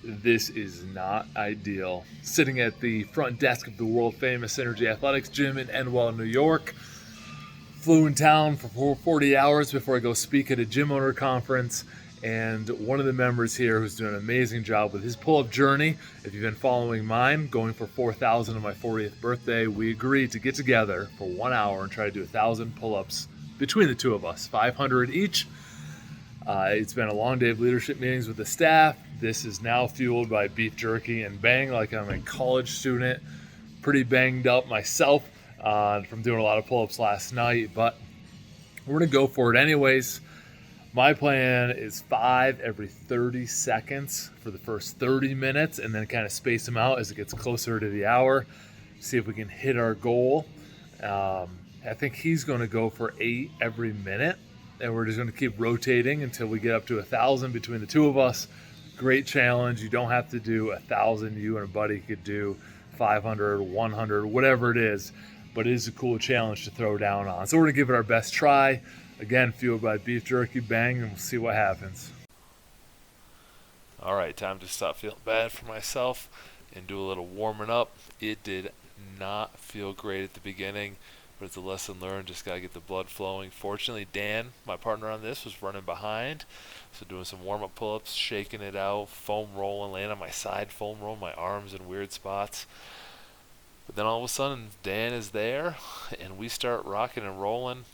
This is not ideal. Sitting at the front desk of the world famous Energy Athletics Gym in Enwell, New York. Flew in town for 40 hours before I go speak at a gym owner conference. And one of the members here who's doing an amazing job with his pull-up journey. If you've been following mine, going for 4,000 on my 40th birthday, we agreed to get together for 1 hour and try to do 1,000 pull-ups between the two of us, 500 each. It's been a long day of leadership meetings with the staff. This is now fueled by beef jerky and bang like I'm a college student. Pretty banged up myself from doing a lot of pull-ups last night, but we're going to go for it anyways. My plan is 5 every 30 seconds for the first 30 minutes and then kind of space them out as it gets closer to the hour. See if we can hit our goal. I think he's going to go for 8 every minute, and we're just going to keep rotating until we get up to 1,000 between the two of us. Great challenge. You don't have to do 1,000. You and a buddy could do 500, 100, whatever it is, but it is a cool challenge to throw down on. So we're going to give it our best try. Again, fueled by beef jerky, bang, and we'll see what happens. All right, time to stop feeling bad for myself and do a little warming up. It did not feel great at the beginning, but it's a lesson learned. Just got to get the blood flowing. Fortunately, Dan, my partner on this, was running behind, so doing some warm-up pull-ups, shaking it out, foam rolling, laying on my side, foam rolling my arms in weird spots. But then all of a sudden, Dan is there, and we start rocking and rolling.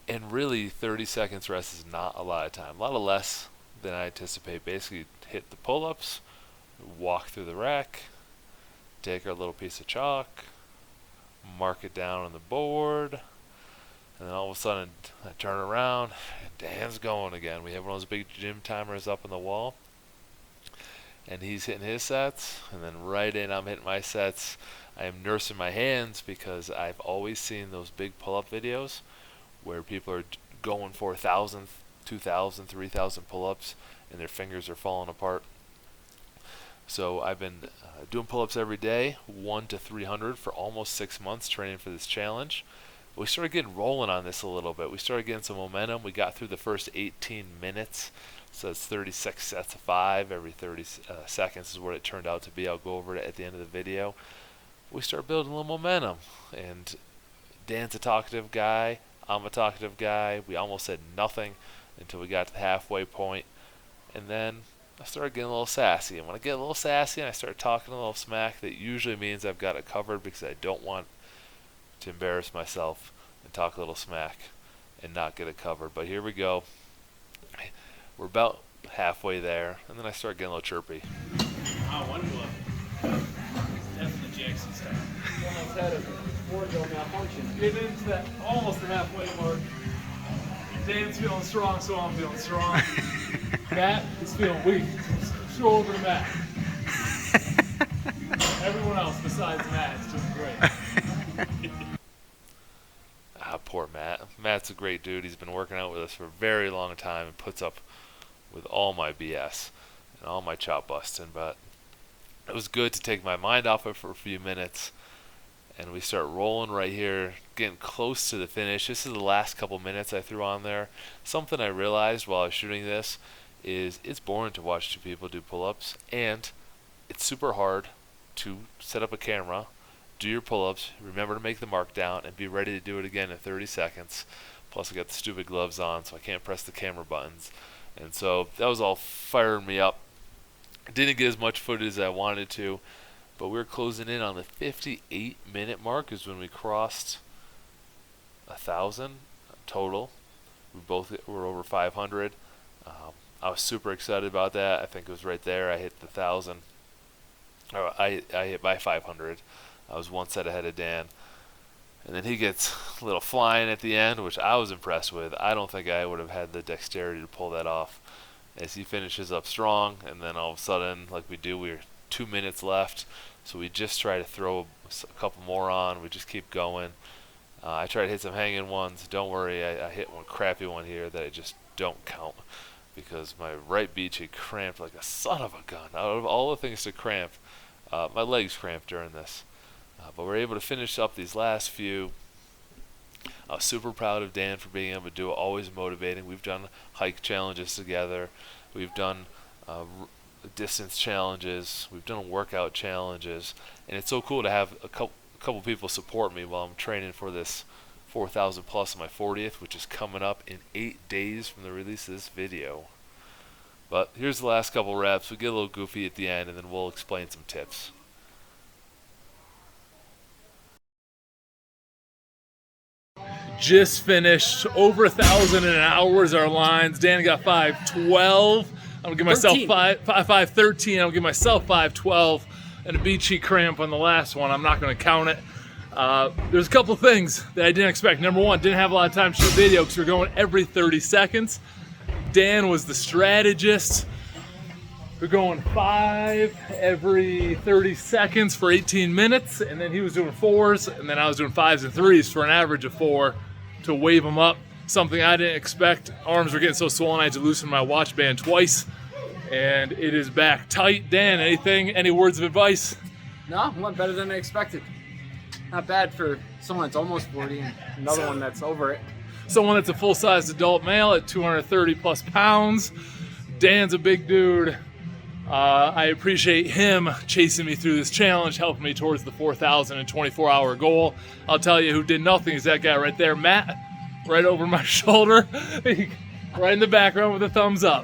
And really, 30 seconds rest is not a lot of time. A lot of less than I anticipate. Basically, hit the pull-ups, walk through the rack, take our little piece of chalk, mark it down on the board, and then all of a sudden, I turn around, and Dan's going again. We have one of those big gym timers up on the wall, and he's hitting his sets, and then right in, I'm hitting my sets. I am nursing my hands because I've always seen those big pull-up videos where people are going for 1,000, 2,000, 3,000 pull-ups, and their fingers are falling apart. So I've been doing pull-ups every day, 1 to 300 for almost 6 months, training for this challenge. We started getting rolling on this a little bit. We started getting some momentum. We got through the first 18 minutes, so it's 36 sets of 5 every 30 seconds is what it turned out to be. I'll go over it at the end of the video. We start building a little momentum, and Dan's a talkative guy. I'm a talkative guy. We almost said nothing until we got to the halfway point. And then I started getting a little sassy. And when I get a little sassy and I start talking a little smack, that usually means I've got it covered because I don't want to embarrass myself and talk a little smack and not get it covered. But here we go. We're about halfway there. And then I start getting a little chirpy. Oh, one glove. Definitely Jackson style. Almost had a wardrobe malfunction. Getting into that almost the halfway mark. Dan's feeling strong, so I'm feeling strong. Matt is feeling weak. Show over to Matt. Everyone else besides Matt is doing great. Poor Matt. Matt's a great dude. He's been working out with us for a very long time and puts up with all my BS and all my chop busting, but it was good to take my mind off it for a few minutes, and we start rolling right here, getting close to the finish. This is the last couple minutes I threw on there. Something I realized while I was shooting this is it's boring to watch two people do pull-ups, and it's super hard to set up a camera, do your pull-ups, remember to make the mark down, and be ready to do it again in 30 seconds. Plus I got the stupid gloves on, so I can't press the camera buttons. And so that was all firing me up. Didn't get as much footage as I wanted to, but we were closing in on the 58-minute mark is when we crossed 1,000 total. We both were over 500. I was super excited about that. I think it was right there. I hit the 1,000. Or I hit by 500. I was one set ahead of Dan. And then he gets a little flying at the end, which I was impressed with. I don't think I would have had the dexterity to pull that off. As he finishes up strong, and then all of a sudden, like we do, we're 2 minutes left, so we just try to throw a couple more on. We just keep going. I try to hit some hanging ones. Don't worry, I hit one crappy one here that I just don't count because my right beach cheek cramped like a son of a gun. Out of all the things to cramp, my legs cramped during this. But we're able to finish up these last few. I was super proud of Dan for being able to do it, always motivating. We've done hike challenges together. We've done distance challenges. We've done workout challenges, and it's so cool to have a couple people support me while I'm training for this 4,000 plus on my 40th, which is coming up in 8 days from the release of this video. But here's the last couple reps. We get a little goofy at the end, and then we'll explain some tips. Just finished over 1,000 in an hour is our lines. Dan got 5:12. I'm gonna give myself 5:13. I'll give myself 5:12 and a beat cheek cramp on the last one. I'm not gonna count it. There's a couple things that I didn't expect. Number one, didn't have a lot of time to shoot video because we're going every 30 seconds. Dan was the strategist. We're going 5 every 30 seconds for 18 minutes, and then he was doing 4s, and then I was doing 5s and 3s for an average of 4 to wave them up. Something I didn't expect. Arms were getting so swollen I had to loosen my watch band twice, and it is back tight. Dan, any words of advice? No, went better than I expected. Not bad for someone that's almost 40 and another one that's over it. Someone that's a full-sized adult male at 230 plus pounds. Dan's a big dude. I appreciate him chasing me through this challenge, helping me towards the 4,000 and 24-hour goal. I'll tell you who did nothing is that guy right there, Matt, right over my shoulder, right in the background with a thumbs up.